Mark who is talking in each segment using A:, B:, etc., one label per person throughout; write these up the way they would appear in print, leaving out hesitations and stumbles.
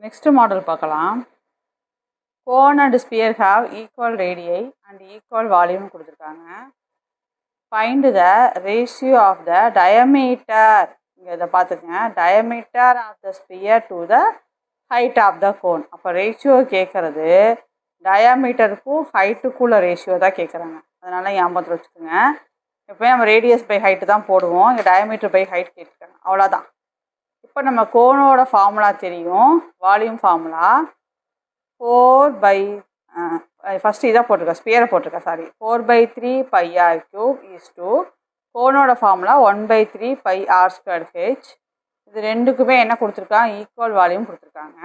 A: Next model பார்க்கலாம். Cone and sphere have equal radii and equal volume கொடுத்திருக்காங்க. Find the ratio of the diameter. இங்க இத பாத்துக்கங்க. Diameter of the sphere to the height of the cone. அப்ப ratio கேக்குறது diameterக்கும் heightக்குள்ள ratio தான் கேக்குறாங்க. அதனால ஞாபகத்துல வச்சுக்கோங்க. எப்பவும் நம்ம radius by height தான் போடுவோம். இங்க diameter by height கேக்குறாங்க. அவ்வளவுதான். இப்போ நம்ம கோனோட ஃபார்முலா தெரியும். வால்யூம் ஃபார்முலா 4 by ஃபர்ஸ்ட் இதை போட்டிருக்கேன், ஸ்பியரை போட்டிருக்கேன், sorry 4/3 pi r cube is to கோனோட formula 1/3 pi r squared h. இது ரெண்டுக்குமே என்ன கொடுத்துருக்காங்க, ஈக்குவல் வால்யூம் கொடுத்துருக்காங்க.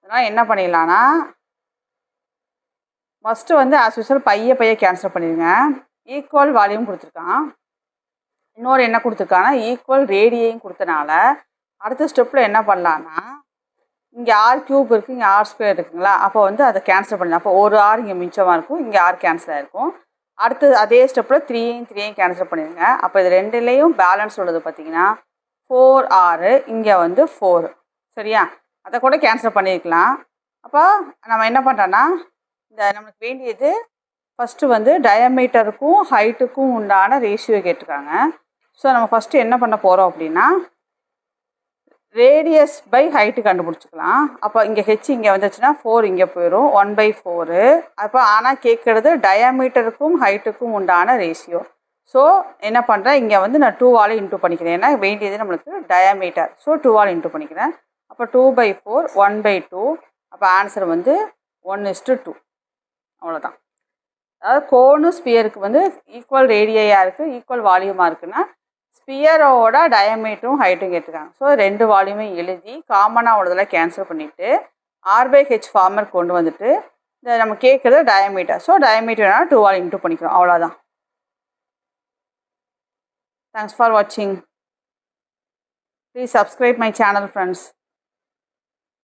A: அதனால் என்ன பண்ணிடலான்னா ஃபஸ்ட்டு வந்து ஆஸ் யூஸ்வல் பையை கேன்சல் பண்ணிடுங்க. ஈக்குவல் வால்யூம் கொடுத்துருக்கான். இன்னொரு என்ன கொடுத்துருக்காங்கன்னா ஈக்குவல் ரேடியையும் கொடுத்தனால அடுத்த ஸ்டெப்பில் என்ன பண்ணலான்னா இங்கே ஆர் கியூப் இருக்குது, இங்கே ஆர் ஸ்கொயர் இருக்குங்களா, அப்போ வந்து அதை கேன்சல் பண்ணலாம். அப்போ ஒரு ஆர் இங்கே மிச்சமாக இருக்கும், இங்கே ஆர் கேன்சல் ஆகிருக்கும். அடுத்து அதே ஸ்டெப்பில் 3யும் கேன்சல் பண்ணிடுங்க. அப்போ இது ரெண்டுலேயும் பேலன்ஸ் உள்ளது பார்த்தீங்கன்னா 4r, இங்கே வந்து 4. சரியா, அதை கூட கேன்சல் பண்ணியிருக்கலாம். அப்போ நம்ம என்ன பண்ணுறோன்னா இந்த நமக்கு வேண்டியது ஃபஸ்ட்டு வந்து டயமீட்டருக்கும் ஹைட்டுக்கும் உண்டான ரேஷியோ கேட்டிருக்காங்க. ஸோ நம்ம ஃபஸ்ட்டு என்ன பண்ண போகிறோம் அப்படின்னா ரேடியஸ் பை ஹைட்டு கண்டுபிடிச்சிக்கலாம். அப்போ இங்கே ஹெச் இங்கே வந்துச்சுன்னா 4 இங்கே போயிடும், 1/4. அப்போ ஆனால் கேட்குறது டயாமீட்டருக்கும் ஹைட்டுக்கும் உண்டான ரேஷியோ. ஸோ என்ன பண்ணுறேன், இங்கே வந்து நான் 2ஆல் இன்டூ பண்ணிக்கிறேன். ஏன்னா வேண்டியது நம்மளுக்கு டயாமீட்டர். ஸோ 2ஆல் இன்டூ பண்ணிக்கிறேன். அப்போ 2/4 1/2. அப்போ ஆன்சர் வந்து 1:2. அவ்வளோதான். அதாவது கோனு ஸ்பியருக்கு வந்து ஈக்குவல் ரேடியாக இருக்குது, ஈக்குவல் வால்யூமாக இருக்குன்னா ஸ்பியரோட டயமீட்டரும் ஹைட்டும் கேட்டிருக்காங்க. ஸோ ரெண்டு வால்யூமே எழுதி காமனாக உள்ளதில் கேன்சல் பண்ணிவிட்டு r/h ஃபார்மர் கொண்டு வந்துட்டு இந்த நம்ம கேட்குறது டயமீட்டர். ஸோ டயமீட்டர்னா 2ஆல் இன்டூ பண்ணிக்கிறோம். அவ்வளோதான். தேங்க்ஸ் ஃபார் வாட்சிங். Please subscribe my channel friends.